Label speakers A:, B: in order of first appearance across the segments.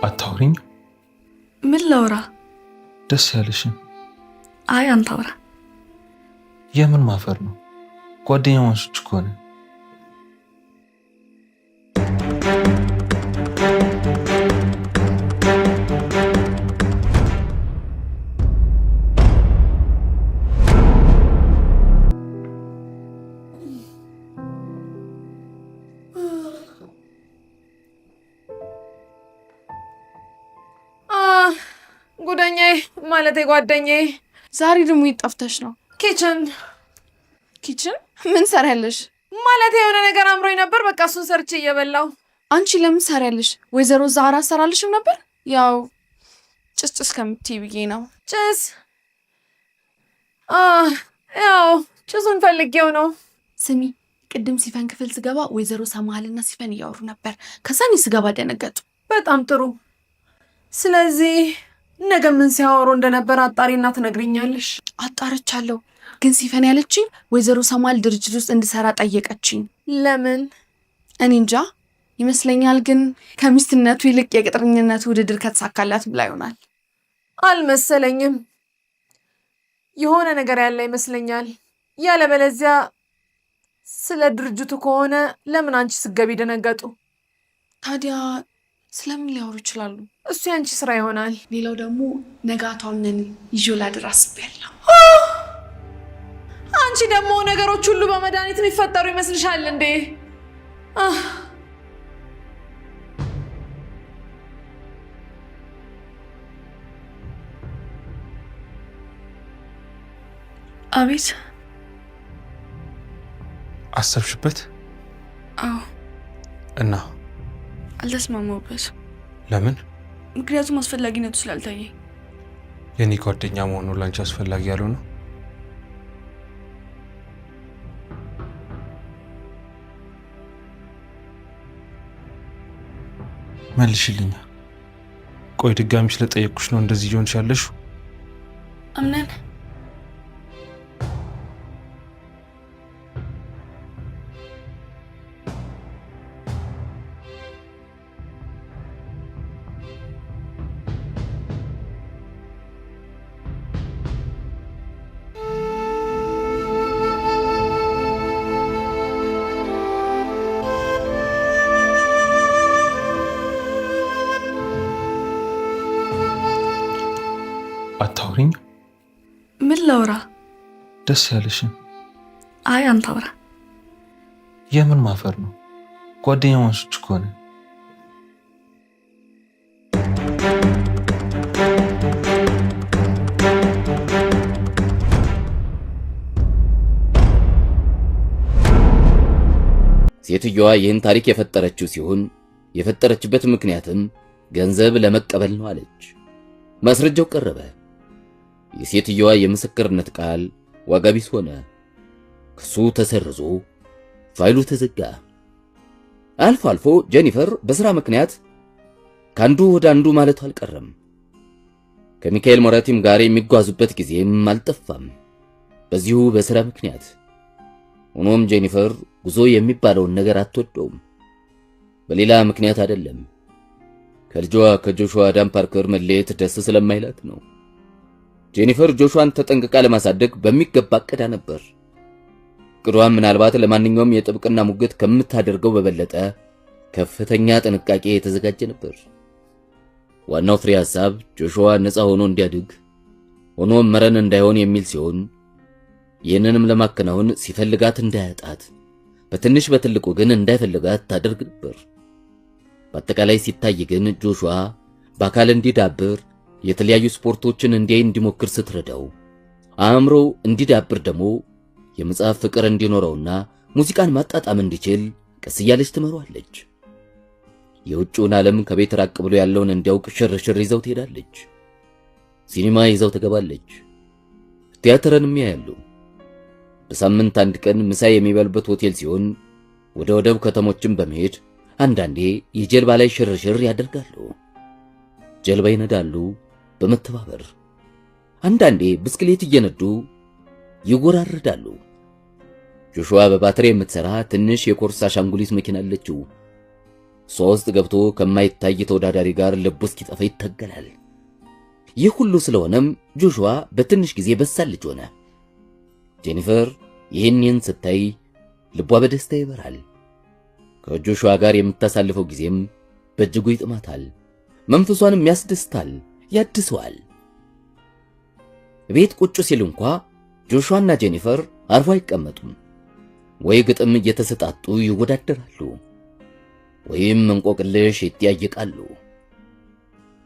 A: አታውሪኝ?
B: ምን ላውራ?
A: ደስ ያለሽን።
B: አይ አንተ አውራ።
A: የምን ማፈር ነው? ጓደኛሞች እኮ ነን።
C: ጉደኛዬ ማለቴ ጓደኛዬ፣
B: ዛሬ ደግሞ ይጣፍተሽ ነው?
C: ኪችን
B: ምን ሰሪያለሽ?
C: ማለቴ የሆነ ነገር አምሮኝ ነበር፣ በቃ እሱን ሰርቼ እየበላው።
B: አንቺ ለምን ሰሪያለሽ? ወይዘሮ ዛራ ሰራልሽም ነበር? ያው ጭስ ከምትይ ብዬ ነው።
C: ጭስ? ያው ጭሱን ፈልጌው ነው።
B: ስሚ፣ ቅድም ሲፈን ክፍል ስገባ ወይዘሮ ሰማሃልና ሲፈን እያወሩ ነበር። ከዛ እኔ ስገባ ደነገጡ።
C: በጣም ጥሩ። ስለዚህ ነገ ምን ሲያወሩ እንደነበር አጣሪና ትነግሪኛለሽ።
B: አጣርቻለሁ፣ ግን ሲፈን ያለችኝ ወይዘሮ ሰማል ድርጅት ውስጥ እንድሰራ ጠየቀችኝ።
C: ለምን?
B: እኔ እንጃ፣ ይመስለኛል ግን ከሚስትነቱ ይልቅ የቅጥረኝነቱ ውድድር ከተሳካላት ብላ ይሆናል።
C: አልመሰለኝም። የሆነ ነገር ያለ ይመስለኛል። ያለበለዚያ ስለ ድርጅቱ ከሆነ ለምን አንቺ ስገቢ ደነገጡ?
B: ታዲያ ስለምን ሊያወሩ ይችላሉ?
C: እሱ ያንቺ ስራ ይሆናል።
B: ሌላው ደግሞ ነጋቷንን ይዤው ላድር አስቤያለሁ።
C: አንቺ ደግሞ ነገሮች ሁሉ በመድኃኒት የሚፈጠሩ ይመስልሻል እንዴ?
B: አቤት።
A: አሰብሽበት?
B: አዎ።
A: እና
B: አልተስማማሁበት።
A: ለምን?
B: ምክንያቱም አስፈላጊነቱ ስላልታየኝ።
A: የኔ ጓደኛ መሆኑ ላንቺ አስፈላጊ ያለው ነው? መልሽልኛ። ቆይ ድጋሚ ስለጠየቅኩሽ ነው እንደዚህ እየሆንሽ ያለሽው?
B: አምነን
A: አታውሪኝ?
B: ምን ላውራ?
A: ደስ ያለሽን።
B: አይ አንተ አውራ።
A: የምን ማፈር ነው? ጓደኛሞች እኮ ነን።
D: ሴትዮዋ ይህን ታሪክ የፈጠረችው ሲሆን የፈጠረችበት ምክንያትም ገንዘብ ለመቀበል ነው አለች። ማስረጃው ቀረበ። የሴትዮዋ የምስክርነት ቃል ዋጋ ቢስ ሆነ። ክሱ ተሰርዞ ፋይሉ ተዘጋ። አልፎ አልፎ ጄኒፈር በስራ ምክንያት ካንዱ ወደ አንዱ ማለቱ አልቀረም። ከሚካኤል ሞራቲም ጋር የሚጓዙበት ጊዜም አልጠፋም፣ በዚሁ በስራ ምክንያት። ሆኖም ጄኒፈር ጉዞ የሚባለውን ነገር አትወደውም። በሌላ ምክንያት አይደለም። ከልጇ ከጆሹዋ አዳም ፓርከር መለየት ደስ ስለማይላት ነው። ጄኒፈር ጆሹዋን ተጠንቅቃ ለማሳደግ በሚገባ አቅዳ ነበር። እቅዷም ምናልባት ለማንኛውም የጥብቅና ሙግት ከምታደርገው በበለጠ ከፍተኛ ጥንቃቄ የተዘጋጀ ነበር። ዋናው ፍሬ ሐሳብ ጆሹዋ ነፃ ሆኖ እንዲያድግ፣ ሆኖም መረን እንዳይሆን የሚል ሲሆን ይህንንም ለማከናወን ሲፈልጋት እንዳያጣት፣ በትንሽ በትልቁ ግን እንዳይፈልጋት ታደርግ ነበር። በአጠቃላይ ሲታይ ግን ጆሹዋ በአካል እንዲዳብር፣ የተለያዩ ስፖርቶችን እንዲሞክር ስትረዳው፣ አእምሮ እንዲዳብር ደግሞ የመጽሐፍ ፍቅር እንዲኖረውና ሙዚቃን ማጣጣም እንዲችል ቀስ እያለች ትመሯለች። የውጭውን ዓለም ከቤት ራቅ ብሎ ያለውን እንዲያውቅ ሽርሽር ይዘው ትሄዳለች። ሲኒማ ይዘው ትገባለች። ቲያትርንም ያያሉ። በሳምንት አንድ ቀን ምሳ የሚበሉበት ሆቴል ሲሆን ወደ ወደብ ከተሞችን በመሄድ አንዳንዴ የጀልባ ላይ ሽርሽር ያደርጋሉ። ጀልባ ይነዳሉ በመተባበር። አንዳንዴ ብስክሌት እየነዱ ይጎራረዳሉ። ጆሹዋ በባትሪ የምትሰራ ትንሽ የኮርስ አሻንጉሊት መኪና አለችው። ሶስት ገብቶ ከማይታይ ተወዳዳሪ ጋር ልቡ እስኪጠፋ ይታገላል። ይህ ሁሉ ስለሆነም ጆሹዋ በትንሽ ጊዜ በሳል ልጅ ሆነ። ጄኒፈር ይህንን ስታይ ልቧ በደስታ ይበራል። ከጆሹዋ ጋር የምታሳልፈው ጊዜም በእጅጉ ይጥማታል። መንፈሷንም ያስደስታል፣ ያድሰዋል። ቤት ቁጭ ሲል እንኳ ጆሹዋና ጄኒፈር አርፎ አይቀመጡም። ወይ ግጥም እየተሰጣጡ ይወዳደራሉ፣ ወይም እንቆቅልሽ ይጠያየቃሉ።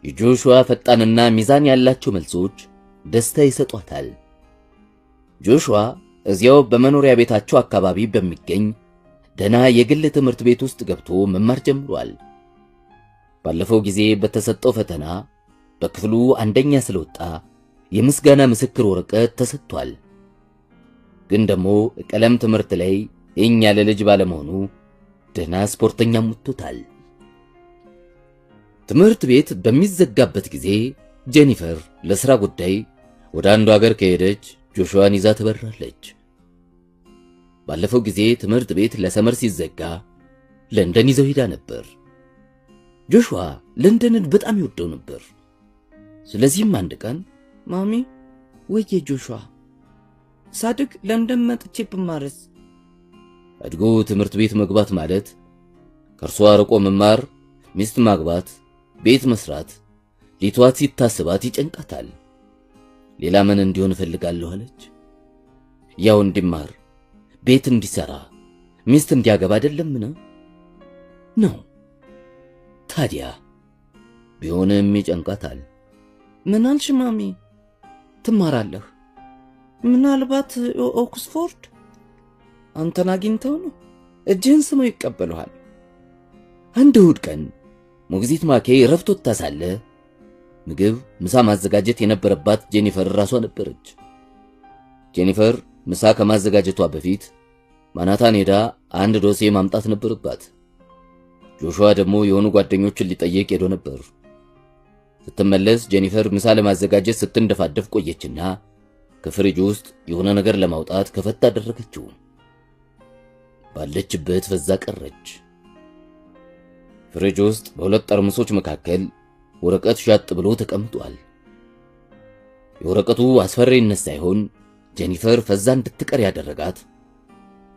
D: የጆሹዋ ፈጣንና ሚዛን ያላቸው መልሶች ደስታ ይሰጧታል። ጆሹዋ እዚያው በመኖሪያ ቤታቸው አካባቢ በሚገኝ ደና የግል ትምህርት ቤት ውስጥ ገብቶ መማር ጀምሯል። ባለፈው ጊዜ በተሰጠው ፈተና በክፍሉ አንደኛ ስለወጣ የምስጋና ምስክር ወረቀት ተሰጥቷል። ግን ደግሞ ቀለም ትምህርት ላይ እኛ ለልጅ ባለመሆኑ ደና ስፖርተኛም ወጥቷል። ትምህርት ቤት በሚዘጋበት ጊዜ ጄኒፈር ለሥራ ጉዳይ ወደ አንዱ ሀገር ከሄደች ጆሹዋን ይዛ ትበራለች። ባለፈው ጊዜ ትምህርት ቤት ለሰመር ሲዘጋ ለንደን ይዘው ሄዳ ነበር። ጆሹዋ ለንደንን በጣም ይወደው ነበር። ስለዚህም አንድ ቀን
C: ማሚ ወዬ ጆሹዋ ሳድግ ለንደን መጥቼ ብማርስ?
D: አድጎ ትምህርት ቤት መግባት ማለት ከእርሷ ርቆ መማር፣ ሚስት ማግባት፣ ቤት መስራት ሊቷት ሲታስባት ይጨንቃታል። ሌላ ምን እንዲሆን እፈልጋለሁ አለች። ያው እንዲማር፣ ቤት እንዲሰራ፣ ሚስት እንዲያገባ አይደለምን? ነው። ታዲያ ቢሆንም ይጨንቃታል።
C: ምን አልሽ ማሚ? ትማራለህ? ምናልባት ኦክስፎርድ? አንተን አግኝተው ነው? እጅህን ስመው ይቀበሉሃል።
D: አንድ እሑድ ቀን ሞግዚት ማኬ ረፍት ወጥታ ሳለ ምግብ ምሳ ማዘጋጀት የነበረባት ጄኒፈር ራሷ ነበረች። ጄኒፈር ምሳ ከማዘጋጀቷ በፊት ማናታን ሄዳ አንድ ዶሴ ማምጣት ነበረባት። ጆሹዋ ደግሞ የሆኑ ጓደኞችን ሊጠይቅ ሄዶ ነበር። ስትመለስ ጄኒፈር ምሳ ለማዘጋጀት ስትንደፋደፍ ቆየችና ከፍሪጅ ውስጥ የሆነ ነገር ለማውጣት ከፈታ አደረገችው። ባለችበት ፈዛ ቀረች። ፍሪጅ ውስጥ በሁለት ጠርሙሶች መካከል ወረቀት ሻጥ ብሎ ተቀምጧል። የወረቀቱ አስፈሪነት ሳይሆን ጄኒፈር ፈዛ እንድትቀር ያደረጋት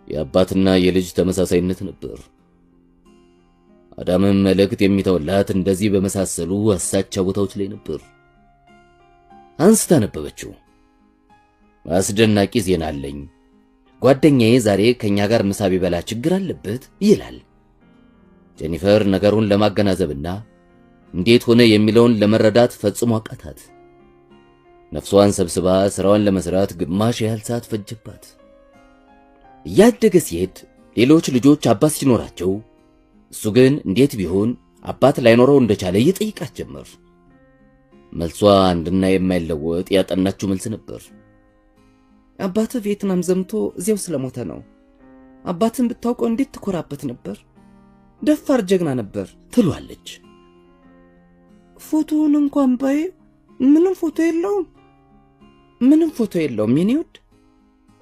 D: የአባትና የልጅ ተመሳሳይነት ነበር። አዳምም መልእክት የሚተውላት እንደዚህ በመሳሰሉ አሳቻ ቦታዎች ላይ ነበር። አንስታ ነበበችው። አስደናቂ ዜና አለኝ። ጓደኛዬ ዛሬ ከኛ ጋር ምሳ ቢበላ ችግር አለበት ይላል። ጄኒፈር ነገሩን ለማገናዘብና እንዴት ሆነ የሚለውን ለመረዳት ፈጽሞ አቃታት። ነፍሷን ሰብስባ ስራዋን ለመስራት ግማሽ ያህል ሰዓት ፈጀባት። እያደገ ሲሄድ ሌሎች ልጆች አባት ሲኖራቸው እሱ ግን እንዴት ቢሆን አባት ላይኖረው እንደቻለ ይጠይቃት ጀመር። መልሷ አንድና የማይለወጥ ያጠናችው መልስ ነበር።
C: አባት ቪየትናም ዘምቶ እዚያው ስለሞተ ነው። አባትን ብታውቀው እንዴት ትኮራበት ነበር። ደፋር ጀግና ነበር
D: ትሏለች።
C: ፎቶውን እንኳን ባይ ምንም ፎቶ የለውም። ምንም ፎቶ የለውም የኔ ውድ።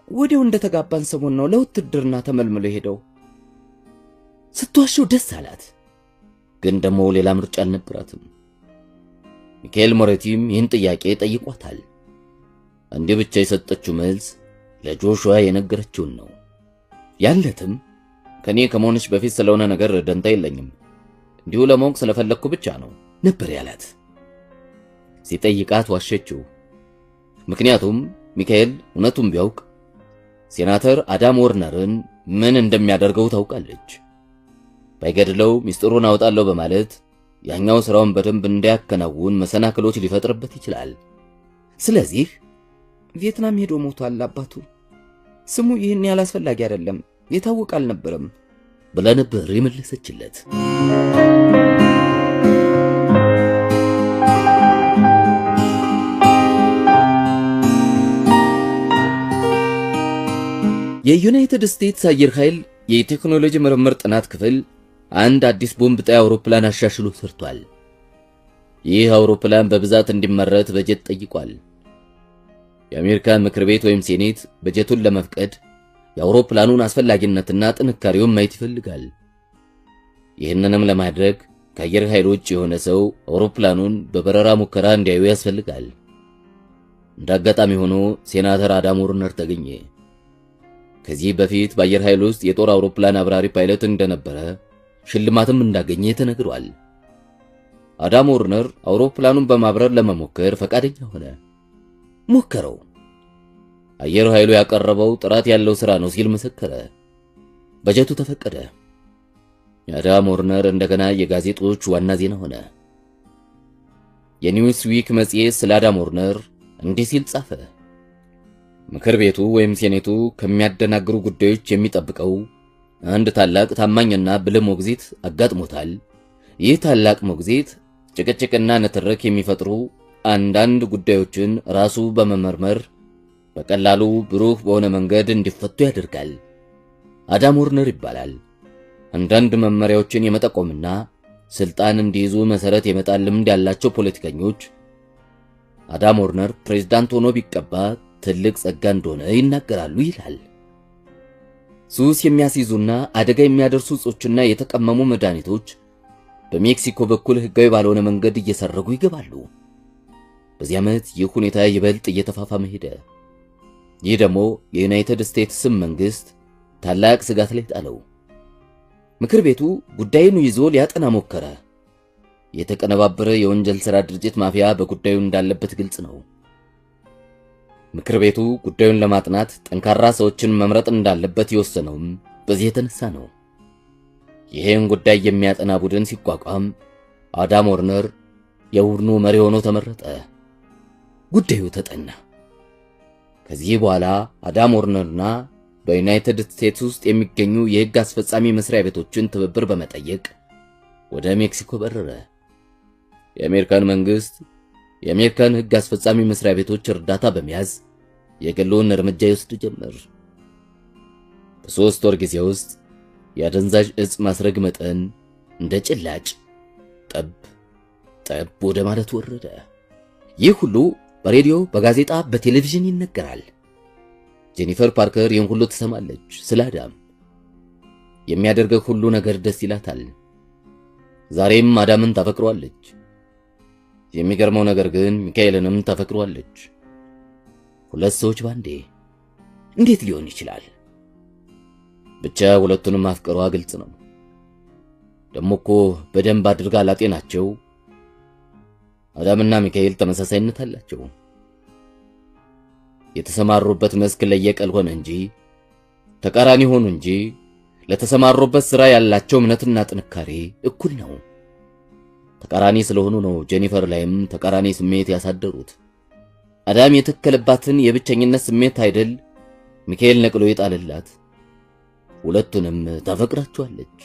C: ወዲያው እንደተጋባን ሰሞን ነው ለውትድርና ተመልምሎ ሄደው።
D: ስትዋሸው ደስ አላት። ግን ደግሞ ሌላ ምርጫ አልነበራትም። ሚካኤል ሞሬቲም ይህን ጥያቄ ጠይቋታል። አንዴ ብቻ የሰጠችው መልስ ለጆሹዋ የነገረችውን ነው። ያለትም ከኔ ከመሆንሽ በፊት ስለሆነ ነገር ደንታ የለኝም፣ እንዲሁ ለማወቅ ስለፈለግኩ ብቻ ነው ነበር ያላት። ሲጠይቃት ዋሸችው። ምክንያቱም ሚካኤል እውነቱን ቢያውቅ ሴናተር አዳም ወርነርን ምን እንደሚያደርገው ታውቃለች። ባይገድለው ሚስጥሩን አውጣለሁ በማለት ያኛው ስራውን በደንብ እንዲያከናውን መሰናክሎች ሊፈጥርበት ይችላል። ስለዚህ
C: ቪየትናም ሄዶ ሞቷል አባቱ። ስሙ ይህን ያህል አስፈላጊ አይደለም፣ የታወቀ አልነበረም
D: ብላ ነበር የመለሰችለት። የዩናይትድ ስቴትስ አየር ኃይል የቴክኖሎጂ ምርምር ጥናት ክፍል አንድ አዲስ ቦምብ ጣይ አውሮፕላን አሻሽሎ ሰርቷል። ይህ አውሮፕላን በብዛት እንዲመረት በጀት ጠይቋል። የአሜሪካ ምክር ቤት ወይም ሴኔት በጀቱን ለመፍቀድ የአውሮፕላኑን አስፈላጊነትና ጥንካሬውን ማየት ይፈልጋል። ይህንንም ለማድረግ ከአየር ኃይል ውጭ የሆነ ሰው አውሮፕላኑን በበረራ ሙከራ እንዲያዩ ያስፈልጋል። እንዳጋጣሚ ሆኖ ሴናተር አዳም ዎርነር ተገኘ። ከዚህ በፊት በአየር ኃይል ውስጥ የጦር አውሮፕላን አብራሪ ፓይለት እንደነበረ ሽልማትም እንዳገኘ ተነግሯል። አዳም ዎርነር አውሮፕላኑን በማብረር ለመሞከር ፈቃደኛ ሆነ። ሞከረው። አየር ኃይሉ ያቀረበው ጥራት ያለው ሥራ ነው ሲል መሰከረ። በጀቱ ተፈቀደ። የአዳም ዎርነር እንደገና የጋዜጦች ዋና ዜና ሆነ። የኒውስዊክ መጽሔት ስለ አዳም ዎርነር እንዲህ ሲል ጻፈ። ምክር ቤቱ ወይም ሴኔቱ ከሚያደናግሩ ጉዳዮች የሚጠብቀው አንድ ታላቅ ታማኝና ብልህ ሞግዚት አጋጥሞታል። ይህ ታላቅ ሞግዚት ጭቅጭቅና ንትርክ የሚፈጥሩ አንዳንድ ጉዳዮችን ራሱ በመመርመር በቀላሉ ብሩህ በሆነ መንገድ እንዲፈቱ ያደርጋል። አዳም ዎርነር ይባላል። አንዳንድ መመሪያዎችን የመጠቆምና ስልጣን እንዲይዙ መሰረት የመጣል ልምድ ያላቸው ፖለቲከኞች አዳም ዎርነር ፕሬዝዳንት ሆኖ ቢቀባ ትልቅ ጸጋ እንደሆነ ይናገራሉ ይላል። ሱስ የሚያስይዙና አደጋ የሚያደርሱ እጾችና የተቀመሙ መድኃኒቶች በሜክሲኮ በኩል ሕጋዊ ባልሆነ መንገድ እየሰረጉ ይገባሉ። በዚህ ዓመት ይህ ሁኔታ ይበልጥ እየተፋፋመ ሄደ። ይህ ደግሞ የዩናይትድ ስቴትስን መንግስት ታላቅ ስጋት ላይ ጣለው። ምክር ቤቱ ጉዳዩን ይዞ ሊያጠና ሞከረ። የተቀነባበረ የወንጀል ሥራ ድርጅት ማፊያ በጉዳዩ እንዳለበት ግልጽ ነው። ምክር ቤቱ ጉዳዩን ለማጥናት ጠንካራ ሰዎችን መምረጥ እንዳለበት የወሰነውም በዚህ የተነሳ ነው። ይህን ጉዳይ የሚያጠና ቡድን ሲቋቋም አዳም ዎርነር የቡድኑ መሪ ሆኖ ተመረጠ። ጉዳዩ ተጠና። ከዚህ በኋላ አዳም ዎርነርና በዩናይትድ ስቴትስ ውስጥ የሚገኙ የሕግ አስፈጻሚ መስሪያ ቤቶችን ትብብር በመጠየቅ ወደ ሜክሲኮ በረረ። የአሜሪካን መንግስት የአሜሪካን ሕግ አስፈጻሚ መስሪያ ቤቶች እርዳታ በመያዝ የግሉን እርምጃ ይወስድ ጀመር። በ3 ወር ጊዜ ውስጥ የአደንዛዥ እጽ ማስረግ መጠን እንደ ጭላጭ ጠብ ጠብ ወደ ማለት ወረደ። ይህ ሁሉ በሬዲዮ፣ በጋዜጣ፣ በቴሌቪዥን ይነገራል። ጄኒፈር ፓርከር ይህን ሁሉ ትሰማለች። ስለ አዳም የሚያደርገው ሁሉ ነገር ደስ ይላታል። ዛሬም አዳምን ታፈቅሯለች። የሚገርመው ነገር ግን ሚካኤልንም ታፈቅሯለች። ሁለት ሰዎች ባንዴ እንዴት ሊሆን ይችላል? ብቻ ሁለቱንም ማፍቀሯ ግልጽ ነው። ደሞ እኮ በደንብ አድርጋ ላጤናቸው አዳምና ሚካኤል ተመሳሳይነት አላቸው። የተሰማሩበት መስክ ለየቀል ሆነ እንጂ ተቃራኒ ሆኑ እንጂ ለተሰማሩበት ሥራ ያላቸው እምነትና ጥንካሬ እኩል ነው። ተቃራኒ ስለሆኑ ነው ጄኒፈር ላይም ተቃራኒ ስሜት ያሳደሩት። አዳም የተከለባትን የብቸኝነት ስሜት አይደል ሚካኤል ነቅሎ ይጣልላት። ሁለቱንም ታፈቅራቸዋለች።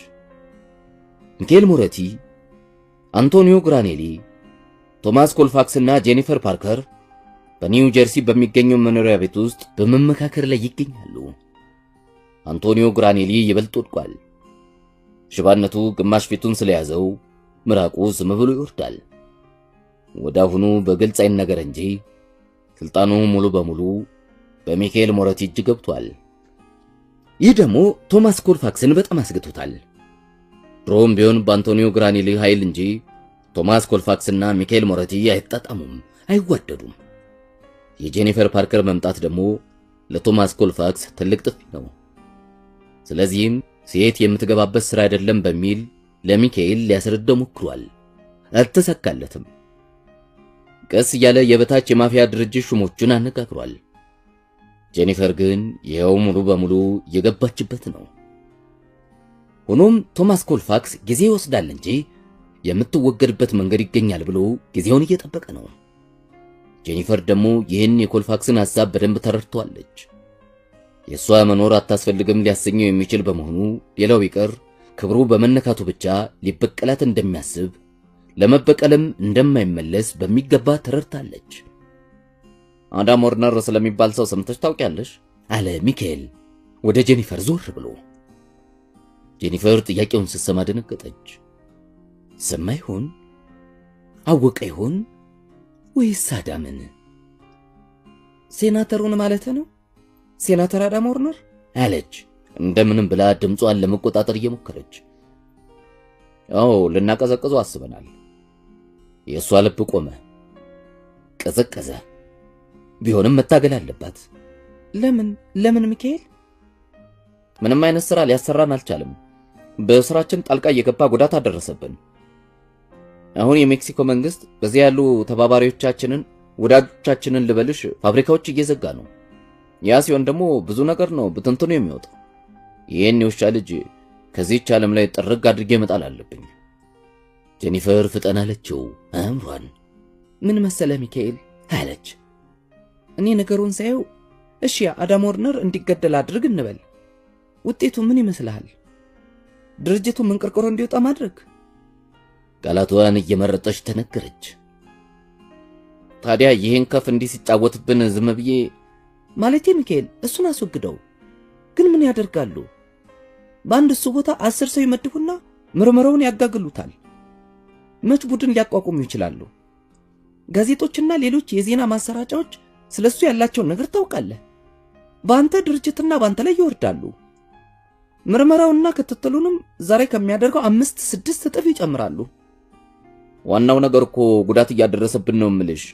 D: ሚካኤል ሞረቲ፣ አንቶኒዮ ግራኔሊ፣ ቶማስ ኮልፋክስ እና ጄኒፈር ፓርከር በኒው ጀርሲ በሚገኘው መኖሪያ ቤት ውስጥ በመመካከር ላይ ይገኛሉ። አንቶኒዮ ግራኔሊ ይበልጥ ወድቋል። ሽባነቱ ግማሽ ፊቱን ስለያዘው ምራቁ ዝም ብሎ ይወርዳል። ወዳሁኑ በግልጽ አይነገር እንጂ ስልጣኑ ሙሉ በሙሉ በሚካኤል ሞረቲ እጅ ገብቷል። ይህ ደግሞ ቶማስ ኮልፋክስን በጣም አስግቶታል። ድሮም ቢሆን በአንቶኒዮ ግራኔሊ ኃይል እንጂ ቶማስ ኮልፋክስና ሚካኤል ሞረቲ አይጣጣሙም፣ አይዋደዱም። የጄኒፈር ፓርከር መምጣት ደግሞ ለቶማስ ኮልፋክስ ትልቅ ጥፊ ነው። ስለዚህም ሴት የምትገባበት ሥራ አይደለም በሚል ለሚካኤል ሊያስረዳው ሞክሯል። አልተሳካለትም። ቀስ እያለ የበታች የማፊያ ድርጅት ሹሞቹን አነጋግሯል። ጄኒፈር ግን ይኸው ሙሉ በሙሉ የገባችበት ነው። ሆኖም ቶማስ ኮልፋክስ ጊዜ ይወስዳል እንጂ የምትወገድበት መንገድ ይገኛል ብሎ ጊዜውን እየጠበቀ ነው። ጄኒፈር ደግሞ ይህን የኮልፋክስን ሐሳብ በደንብ ተረድቷለች። የሷ መኖር አታስፈልግም ሊያሰኘው የሚችል በመሆኑ ሌላው ቢቀር ክብሩ በመነካቱ ብቻ ሊበቀላት እንደሚያስብ ለመበቀልም እንደማይመለስ በሚገባ ተረድታለች። አዳም ዎርነር ስለሚባል ሰው ሰምተሽ ታውቂያለሽ? አለ ሚካኤል ወደ ጄኒፈር ዞር ብሎ። ጄኒፈር ጥያቄውን ስትሰማ ደነገጠች። ሰማ ይሆን? አወቀ ይሆን? ወይስ አዳምን?
C: ሴናተሩን ማለት ነው? ሴናተር አዳም ዎርነር
D: አለች እንደምንም ብላ ድምጿን ለመቆጣጠር እየሞከረች። አዎ ልናቀዘቅዘው አስበናል። የእሷ ልብ ቆመ፣ ቀዘቀዘ። ቢሆንም መታገል አለባት።
C: ለምን ሚካኤል?
D: ምንም አይነት ስራ ሊያሰራን አልቻለም። በስራችን ጣልቃ እየገባ ጉዳት አደረሰብን። አሁን የሜክሲኮ መንግስት በዚህ ያሉ ተባባሪዎቻችንን ወዳጆቻችንን ልበልሽ ፋብሪካዎች እየዘጋ ነው። ያ ሲሆን ደግሞ ብዙ ነገር ነው ብትንትኑ የሚወጣው። ይሄን የውሻ ልጅ ከዚህች ዓለም ላይ ጥርግ አድርጌ መጣል አለብኝ። ጄኒፈር ፍጠን አለችው አእምሯን።
C: ምን መሰለ ሚካኤል አለች። እኔ ነገሩን ሳየው እሺ አዳም ወርነር እንዲገደል አድርግ እንበል። ውጤቱ ምን ይመስልሃል? ድርጅቱ መንቀርቀሮ እንዲወጣ ማድረግ?
D: ቃላቷን እየመረጠች ተነገረች። ታዲያ ይሄን ከፍ እንዲህ ሲጫወትብን ዝም ብዬ
C: ማለቴ ሚካኤል እሱን አስወግደው። ግን ምን ያደርጋሉ? በአንድ እሱ ቦታ 10 ሰው ይመድቡና ምርመራውን ያጋግሉታል። መች ቡድን ሊያቋቁሙ ይችላሉ? ጋዜጦችና ሌሎች የዜና ማሰራጫዎች ስለሱ ያላቸውን ነገር ታውቃለህ። በአንተ ድርጅትና በአንተ ላይ ይወርዳሉ። ምርመራውና ክትትሉንም ዛሬ ከሚያደርገው 5-6 እጥፍ ይጨምራሉ።
D: ዋናው ነገር እኮ ጉዳት እያደረሰብን ነው እምልሽ።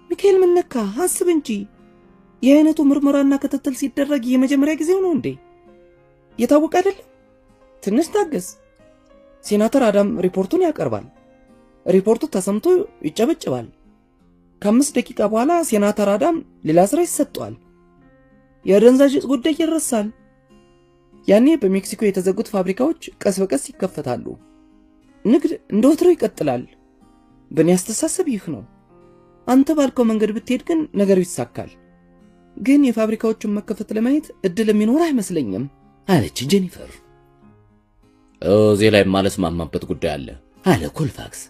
C: ሚካኤል ምን ነካ? አስብ እንጂ። የአይነቱ ምርመራና ክትትል ሲደረግ የመጀመሪያ ጊዜው ነው እንዴ? የታወቀ አይደለም? ትንሽ ታገስ። ሴናተር አዳም ሪፖርቱን ያቀርባል። ሪፖርቱ ተሰምቶ ይጨበጭባል። ከ5 ደቂቃ በኋላ ሴናተር አዳም ሌላ ስራ ይሰጠዋል። የአደንዛዥ ዕፅ ጉዳይ ይረሳል። ያኔ በሜክሲኮ የተዘጉት ፋብሪካዎች ቀስ በቀስ ይከፈታሉ። ንግድ እንደ ወትሮ ይቀጥላል። በእኔ አስተሳሰብ ይህ ነው። አንተ ባልከው መንገድ ብትሄድ ግን ነገሩ ይሳካል። ግን የፋብሪካዎቹን መከፈት ለማየት እድል የሚኖር አይመስለኝም
D: አለች ጄኒፈር። እዚህ ላይ ማለስማማበት ጉዳይ አለ ኮልፋክስ።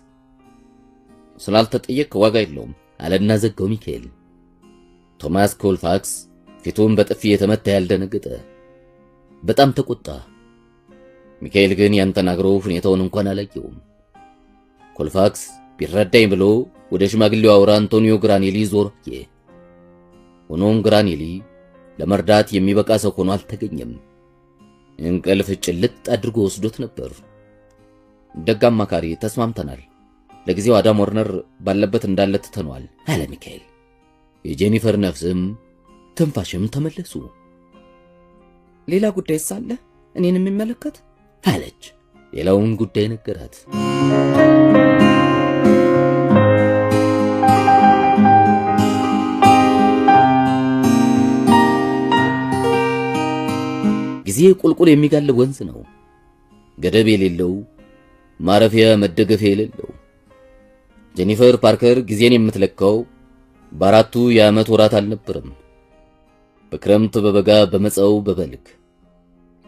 D: ስላልተጠየቅ ዋጋ የለውም አለና ዘጋው ሚካኤል። ቶማስ ኮልፋክስ ፊቱን በጥፊ የተመታ ያልደነገጠ በጣም ተቆጣ። ሚካኤል ግን ያን ተናግሮ ሁኔታውን እንኳን አላየውም። ኮልፋክስ ቢረዳኝ ብሎ ወደ ሽማግሌው አውራ አንቶኒዮ ግራኔሊ ዞር። ሆኖም ግራኔሊ ለመርዳት የሚበቃ ሰው ሆኖ አልተገኘም። እንቅልፍ ጭልጥ አድርጎ ወስዶት ነበር። ደግ አማካሪ ተስማምተናል። ለጊዜው አዳም ወርነር ባለበት እንዳለ ትተነዋል አለ ሚካኤል። የጄኒፈር ነፍስም ትንፋሽም ተመለሱ።
C: ሌላ ጉዳይ ሳለ እኔን የሚመለከት
D: አለች። ሌላውን ጉዳይ ነገራት። ጊዜ ቁልቁል የሚጋልብ ወንዝ ነው። ገደብ የሌለው ማረፊያ መደገፊያ የሌለው። ጄኒፈር ፓርከር ጊዜን የምትለካው በአራቱ የዓመት ወራት አልነበረም። በክረምት፣ በበጋ፣ በመጸው፣ በበልግ።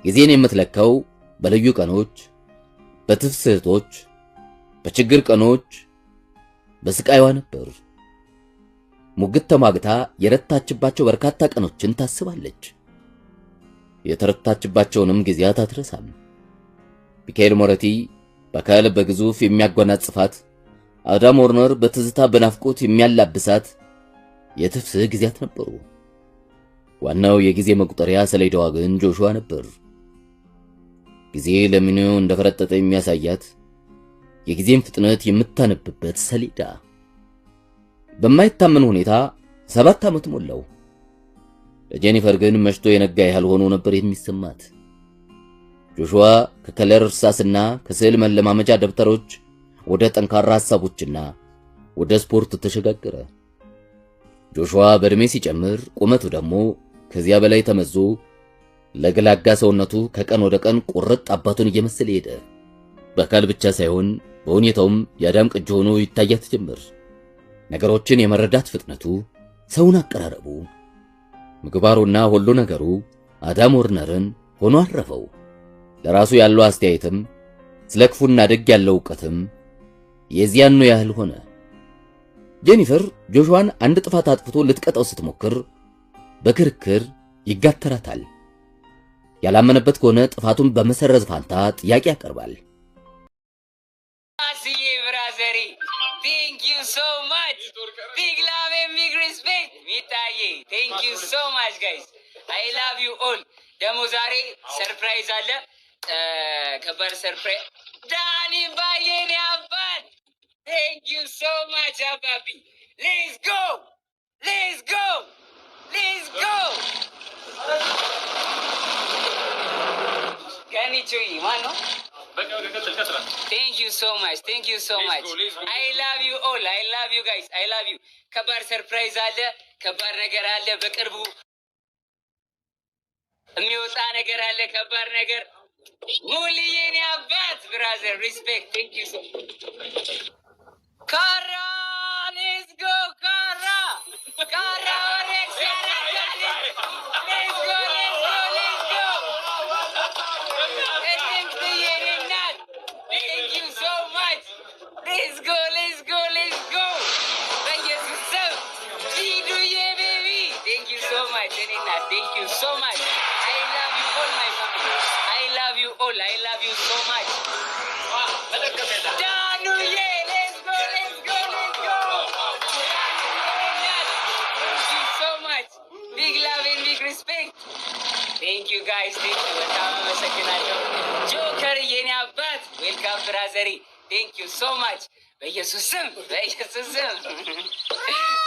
D: ጊዜን የምትለካው በልዩ ቀኖች፣ በትፍስህቶች፣ በችግር ቀኖች፣ በስቃይዋ ነበር። ሙግት ተማግታ የረታችባቸው በርካታ ቀኖችን ታስባለች። የተረታችባቸውንም ጊዜያት አትረሳም። ሚካኤል ሞረቲ በአካል በግዙፍ የሚያጎናጽፋት፣ አዳም ወርነር በትዝታ በናፍቆት የሚያላብሳት የትፍስህ ጊዜያት ነበሩ። ዋናው የጊዜ መቁጠሪያ ሰሌዳዋ ግን ጆሹዋ ነበር። ጊዜ ለምን እንደፈረጠጠ የሚያሳያት የጊዜን ፍጥነት የምታነብበት ሰሌዳ። በማይታመን ሁኔታ 7 ዓመት ሞላው። ለጄኒፈር ግን መሽቶ የነጋ ያህል ሆኖ ነበር የሚሰማት። ጆሹዋ ከከለር እርሳስና ከስዕል መለማመጃ ደብተሮች ወደ ጠንካራ ሐሳቦችና ወደ ስፖርት ተሸጋገረ። ጆሹዋ በእድሜ ሲጨምር ቁመቱ ደግሞ ከዚያ በላይ ተመዞ ለግላጋ ሰውነቱ ከቀን ወደ ቀን ቁርጥ አባቱን እየመሰለ ሄደ። በአካል ብቻ ሳይሆን በሁኔታውም የአዳም ቅጅ ሆኖ ይታያት ጀመር። ነገሮችን የመረዳት ፍጥነቱ፣ ሰውን አቀራረቡ፣ ምግባሩና ሁሉ ነገሩ አዳም ወርነርን ሆኖ አረፈው። ለራሱ ያለው አስተያየትም ስለ ክፉና ደግ ያለው ዕውቀትም የዚያኑ ያህል ሆነ። ጄኒፈር ጆሹዋን አንድ ጥፋት አጥፍቶ ልትቀጣው ስትሞክር በክርክር ይጋተራታል። ያላመነበት ከሆነ ጥፋቱን በመሰረዝ ፋንታ ጥያቄ ያቀርባል።
E: አስዬ ብራዘሪ ቴንክ ዩ ሶ ማች ቢግ ላቭ ኤንድ ቢግ ሪስፔክት ሚታዬ ቴንክ ዩ ሶ ማች ጋይስ አይ ላቭ ዩ ኦል። ደግሞ ዛሬ ሰርፕራይዝ አለ፣ ከባድ ሰርፕራይዝ። ዳኒ የኔ አባት thank you so much አባቢ let's go let's go let's go ከኒቹይ ማን ነው Thank you so much. Thank you so much. I love you all. I love you guys. I love you. ከባድ ሰርፕራይዝ አለ፣ ከባድ ነገር አለ። በቅርቡ የሚወጣ ነገር አለ፣ ከባድ ነገር። ሙልዬን አባት ብራዘር ሪስፔክት። Thank you so much. ካራ let's go ካራ ካራ ወሬክስ ያረጋል። Let's go let's go let's go. Thank you so much. Let's go, let's go, let's go. Thank you so baby. Thank you so much, Enina. Thank you so much. I love you all, my family. I love you all. I love you so much. Danu, yeah. Let's go, let's go, let's go. Thank you so much. Big love and big respect. Thank you guys. Thank you. በጣም አመሰግናለሁ። ጆከር የኔ አባት ዌልካም ብራዘሪ። ቴንክ ዩ ሶ ማች። በኢየሱስ ስም በኢየሱስ ስም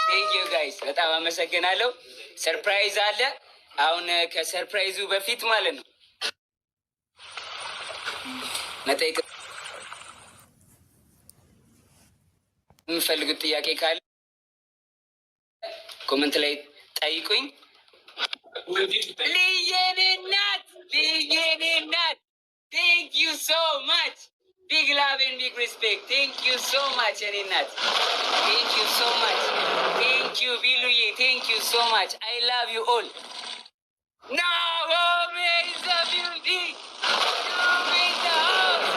E: ቴንክ ዩ ጋይስ በጣም አመሰግናለሁ። ሰርፕራይዝ አለ። አሁን ከሰርፕራይዙ በፊት ማለት ነው መጠየቅ የምፈልጉት ጥያቄ ካለ ኮመንት ላይ ጠይቁኝ። ልየኔናት ልየኔናት Thank you so much. Big love and big respect. Thank you so much, Aninat. Thank you so much. Thank you, Biluye. Thank you so much. I love you all. Naomi is the beauty. Naomi is the house.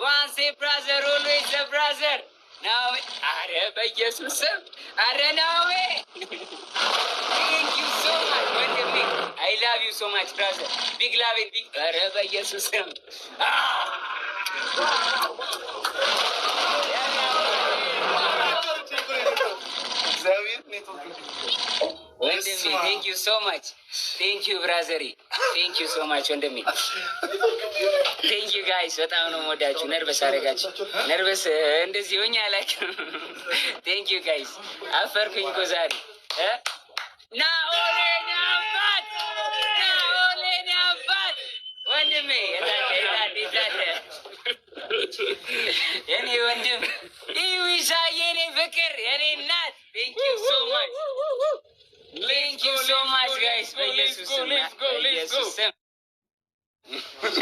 E: Once a brother, always a brother. Naomi. Are by Jesus. Are Naomi. Thank you so much. Wonderful. I love you so much, brother. Big love and big. Are by Jesus. ወንድሜ ቴንክ ዩ ሶ ማች ቴንክ ዩ ብራዘሪ ቴንክ ዩ ሶ ማች ወንድሜ ቴንክ ዩ ጋይስ በጣም ነው የምወዳችሁ። ነርቨስ አደረጋችሁ። ነርቨስ እንደዚህ ሆኜ አላውቅም። ቴንክ ዩ ጋይስ አፈርኩኝ እኮ ዛሬ ናኦሌን አባት ናኦሌን አባት ወንድሜ የታለ የኔ ወንድም ይዊሻ የኔ ፍቅር የኔ እናት ቴንክ ዩ ሶ ማች ቴንክ ዩ ሶ ማች ጋይስ በኢየሱስ ስም በኢየሱስ ስም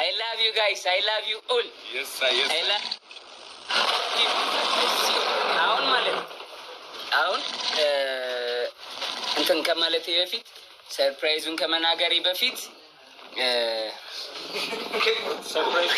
E: አይ ላቭ ዩ ጋይስ አይ ላቭ ዩ ኦል አሁን ማለት አሁን እንትን ከማለቴ በፊት ሰርፕራይዙን ከመናገሬ በፊት ሰርፕራይዝ